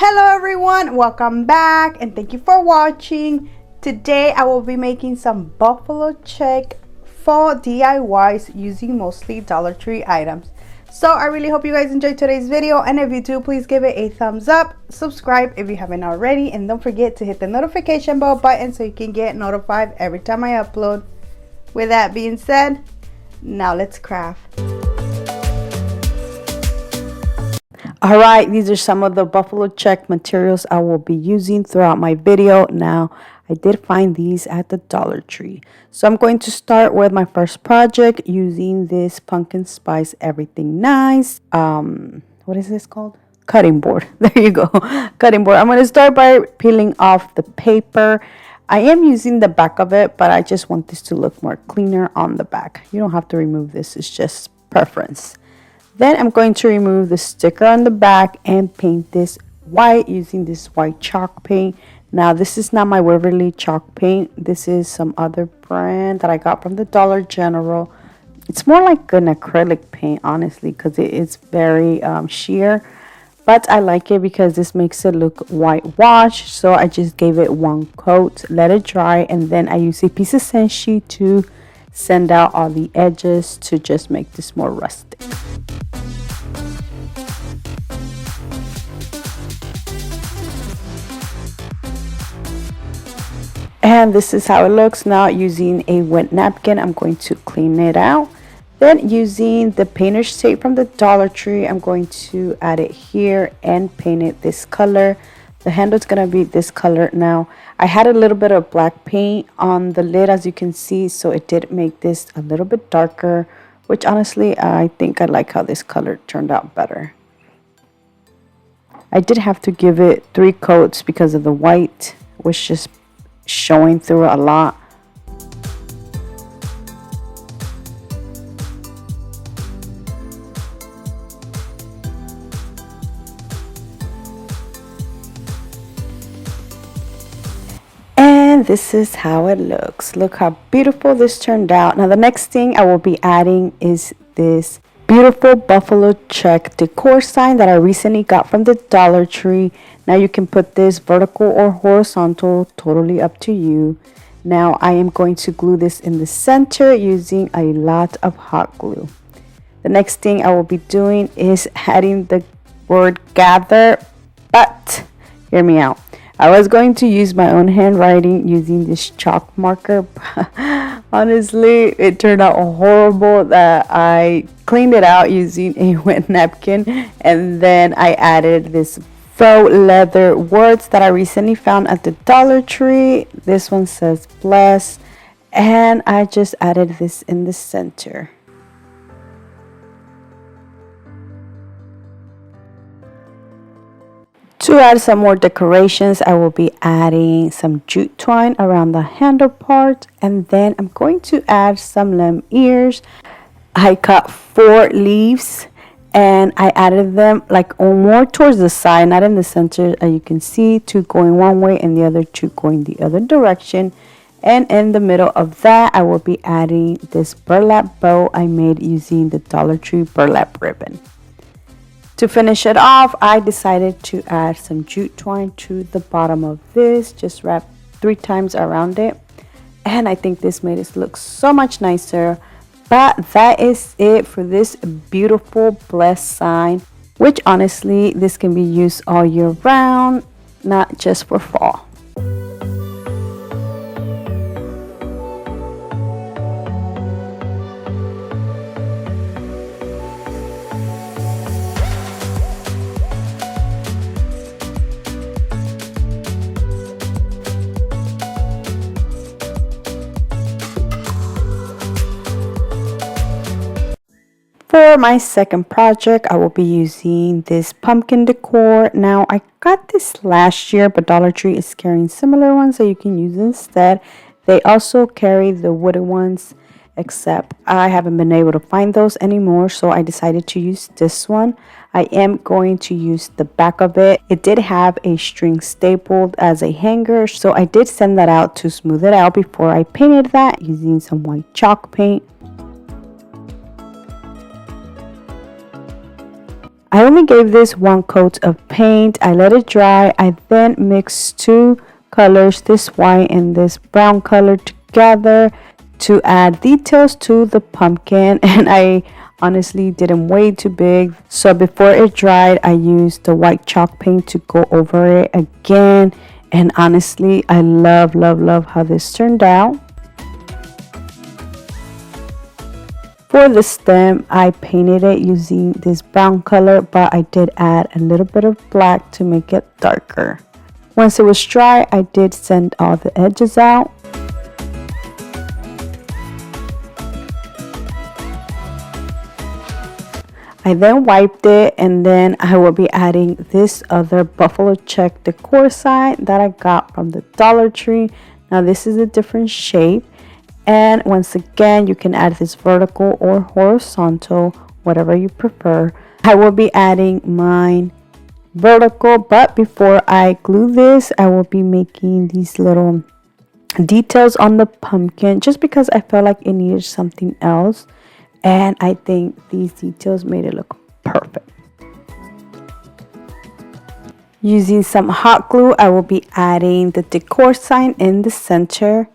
Hello everyone, welcome back and thank you for watching. Today I will be making some buffalo check fall DIYs using mostly Dollar Tree items. So I really hope you guys enjoyed today's video, and if you do, please give it a thumbs up, subscribe if you haven't already, and don't forget to hit the notification bell button so you can get notified every time I upload. With that being said, now let's craft. Alright, these are some of the buffalo check materials I will be using throughout my video. Now, I did find these at the Dollar Tree. So I'm going to start with my first project using this pumpkin spice everything nice. What is this called? Cutting board. There you go. Cutting board. I'm going to start by peeling off the paper. I am using the back of it, but I just want this to look more cleaner on the back. You don't have to remove this. It's just preference. Then I'm going to remove the sticker on the back and paint this white using this white chalk paint. Now this is not my Waverly chalk paint. This is some other brand that I got from the Dollar General. It's more like an acrylic paint, honestly, because it is very sheer. But I like it because this makes it look whitewashed. So I just gave it one coat, let it dry, and then I use a piece of senshi to sand out all the edges to just make this more rustic. And this is how it looks. Now using a wet napkin, I'm going to clean it out. Then using the painter's tape from the Dollar Tree, I'm going to add it here and paint it this color. The handle is going to be this color. Now I had a little bit of black paint on the lid, as you can see, so it did make this a little bit darker, which honestly I think I like how this color turned out better. I did have to give it 3 coats because of the white was just showing through a lot. And this is how it looks. Look how beautiful this turned out. Now the next thing I will be adding is this beautiful buffalo check decor sign that I recently got from the Dollar Tree. Now you can put this vertical or horizontal, totally up to you. Now I am going to glue this in the center using a lot of hot glue. The next thing I will be doing is adding the word gather, but hear me out. I was going to use my own handwriting using this chalk marker. Honestly, it turned out horrible that I cleaned it out using a wet napkin, and then I added this faux leather words that I recently found at the Dollar Tree. This one says bless, and I just added this in the center. To add some more decorations, I will be adding some jute twine around the handle part, and then I'm going to add some lamb ears. I cut 4 leaves and I added them like more towards the side, not in the center, as you can see, 2 going one way and the other 2 going the other direction. And in the middle of that, I will be adding this burlap bow I made using the Dollar Tree burlap ribbon. To finish it off, I decided to add some jute twine to the bottom of this. Just wrap 3 times around it. And I think this made it look so much nicer. But that is it for this beautiful blessed sign, which honestly, this can be used all year round, not just for fall. For my second project, I will be using this Pumpkin Decor. Now, I got this last year, but Dollar Tree is carrying similar ones that you can use instead. They also carry the wooden ones, except I haven't been able to find those anymore, so I decided to use this one. I am going to use the back of it. It did have a string stapled as a hanger, so I did send that out to smooth it out before I painted that using some white chalk paint. I only gave this one coat of paint. I let it dry. I then mixed two colors, this white and this brown color, together to add details to the pumpkin. And I honestly did them way too big, so before it dried I used the white chalk paint to go over it again. And honestly, I love how this turned out. For the stem, I painted it using this brown color, but I did add a little bit of black to make it darker. Once it was dry, I did sand all the edges out. I then wiped it, and then I will be adding this other buffalo check decor sign that I got from the Dollar Tree. Now this is a different shape, and once again you can add this vertical or horizontal, whatever you prefer. I will be adding mine vertical, but before I glue this, I will be making these little details on the pumpkin just because I felt like it needed something else. And I think these details made it look perfect. Using some hot glue, I will be adding the decor sign in the center.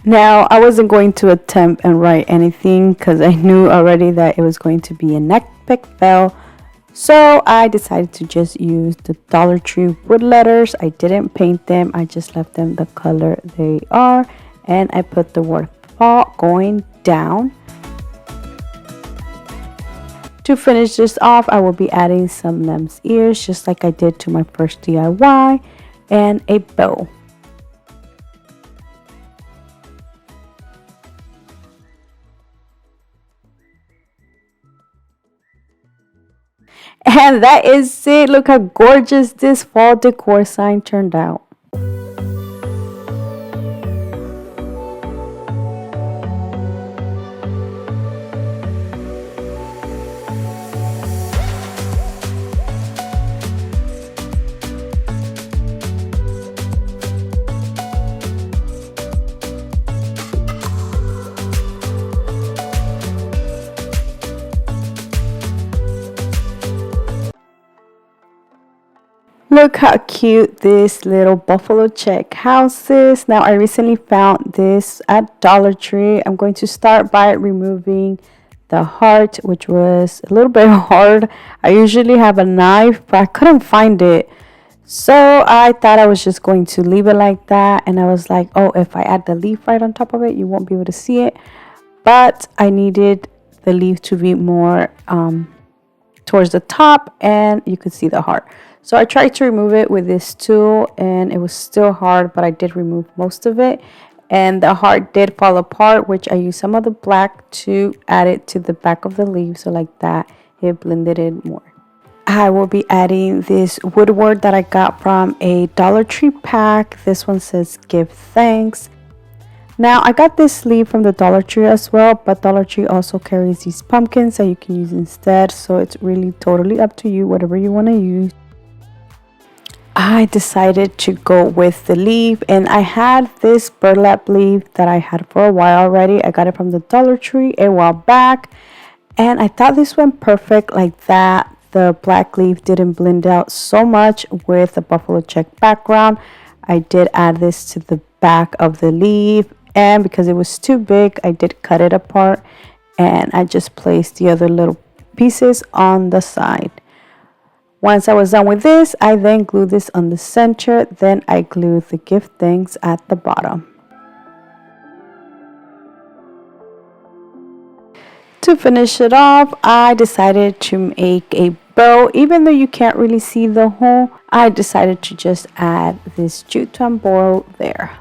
Now, I wasn't going to attempt and write anything because I knew already that it was going to be an epic fail. So I decided to just use the Dollar Tree wood letters. I didn't paint them. I just left them the color they are. And I put the word fall going down. To finish this off, I will be adding some lamb's ears, just like I did to my first DIY, and a bow. And that is it. Look how gorgeous this fall decor sign turned out. Look how cute this little buffalo check house is. Now, I recently found this at Dollar Tree. I'm going to start by removing the heart, which was a little bit hard. I usually have a knife, but I couldn't find it. So I thought I was just going to leave it like that. And I was like, oh, if I add the leaf right on top of it, you won't be able to see it. But I needed the leaf to be more towards the top, and you could see the heart. So I tried to remove it with this tool, and it was still hard, but I did remove most of it. And the heart did fall apart, which I used some of the black to add it to the back of the leaf. So like that, it blended it more. I will be adding this woodward that I got from a Dollar Tree pack. This one says give thanks. Now, I got this sleeve from the Dollar Tree as well, but Dollar Tree also carries these pumpkins that you can use instead. So it's really totally up to you, whatever you want to use. I decided to go with the leaf, and I had this burlap leaf that I had for a while already. I got it from the Dollar Tree a while back, and I thought this went perfect like that. The black leaf didn't blend out so much with the buffalo check background. I did add this to the back of the leaf, and because it was too big, I did cut it apart, and I just placed the other little pieces on the side. Once I was done with this, I then glued this on the center. Then I glued the give thanks at the bottom. To finish it off, I decided to make a bow. Even though you can't really see the hole, I decided to just add this jute bow there.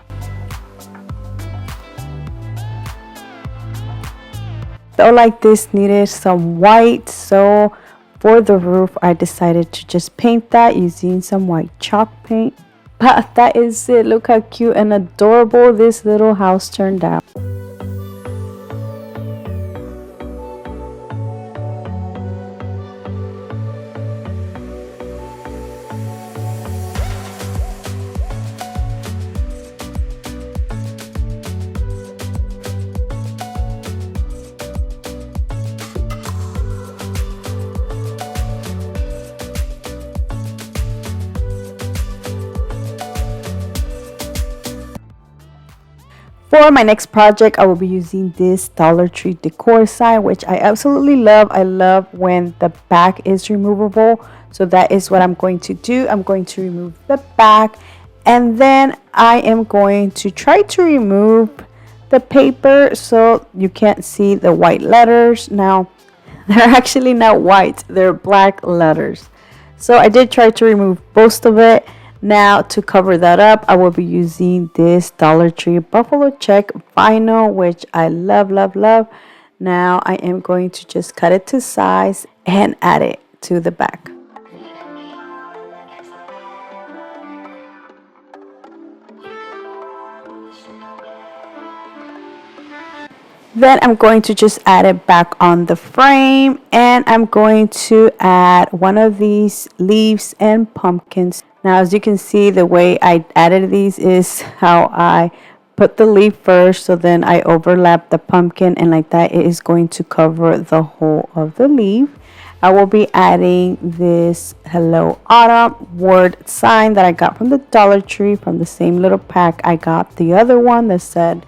Though like this needed some white, so for the roof, I decided to just paint that using some white chalk paint. But that is it. Look how cute and adorable this little house turned out. For my next project, I will be using this Dollar Tree decor sign, which I absolutely love. I love when the back is removable. So that is what I'm going to do. I'm going to remove the back, and then I am going to try to remove the paper so you can't see the white letters. Now, they're actually not white, they're black letters. So I did try to remove most of it. Now to cover that up, I will be using this Dollar Tree buffalo check vinyl, which I love, love, love. Now I am going to just cut it to size and add it to the back. Then I'm going to just add it back on the frame, and I'm going to add one of these leaves and pumpkins. Now, as you can see, the way I added these is how I put the leaf first, so then I overlap the pumpkin, and like that it is going to cover the whole of the leaf. I will be adding this Hello Autumn word sign that I got from the Dollar Tree, from the same little pack I got the other one that said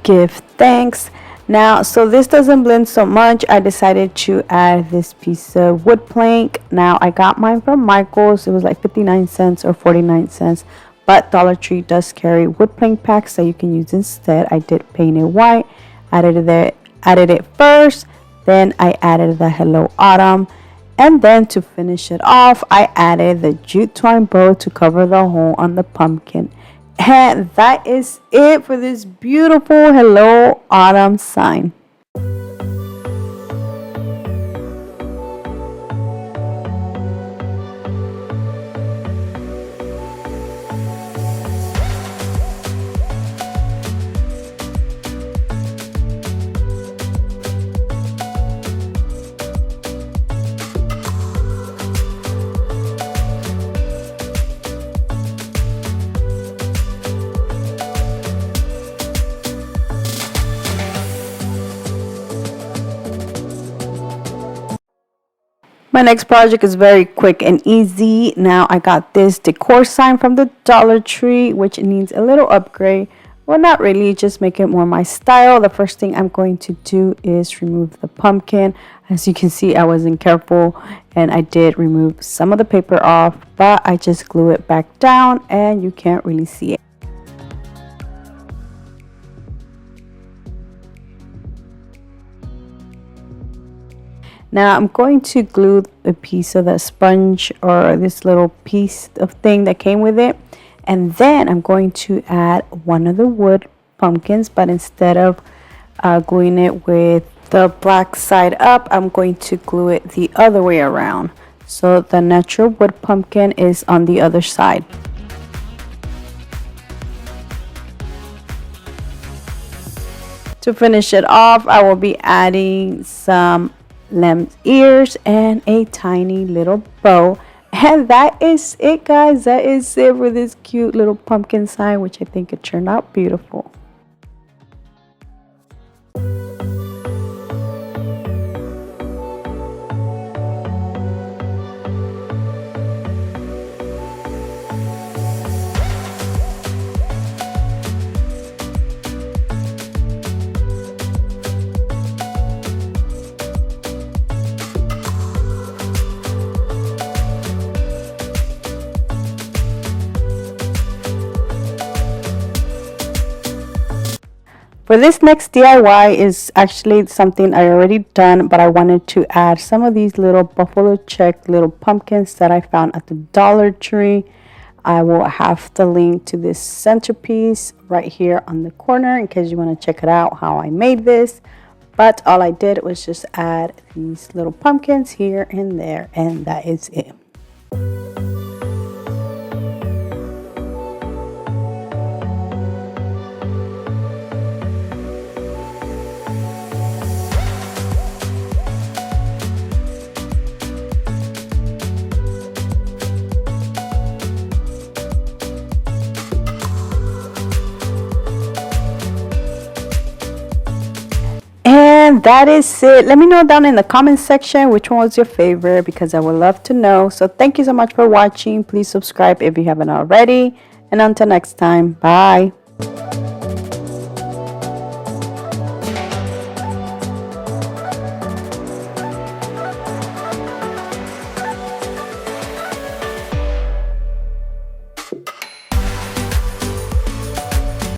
give thanks. Now, so this doesn't blend so much, I decided to add this piece of wood plank. Now, I got mine from Michael's. It was like 59 cents or 49 cents. But Dollar Tree does carry wood plank packs that you can use instead. I did paint it white, added it first, then I added the Hello Autumn. And then to finish it off, I added the jute twine bow to cover the hole on the pumpkin. And that is it for this beautiful Hello Autumn sign. My next project is very quick and easy. Now I got this decor sign from the Dollar Tree, which needs a little upgrade. Well, not really, just make it more my style. The first thing I'm going to do is remove the pumpkin. As you can see, I wasn't careful and I did remove some of the paper off, but I just glue it back down and you can't really see it. Now I'm going to glue a piece of the sponge or this little piece of thing that came with it. And then I'm going to add one of the wood pumpkins, but instead of gluing it with the black side up, I'm going to glue it the other way around. So the natural wood pumpkin is on the other side. To finish it off, I will be adding some lamb's ears and a tiny little bow, and that is it, guys. That is it for this cute little pumpkin sign, which I think it turned out beautiful. For this next DIY is actually something I already done, but I wanted to add some of these little buffalo check little pumpkins that I found at the Dollar Tree. I will have the link to this centerpiece right here on the corner in case you want to check it out how I made this. But all I did was just add these little pumpkins here and there, and that is it. And that is it. Let me know down in the comment section which one was your favorite, because I would love to know. So thank you so much for watching. Please subscribe if you haven't already. And until next time, bye.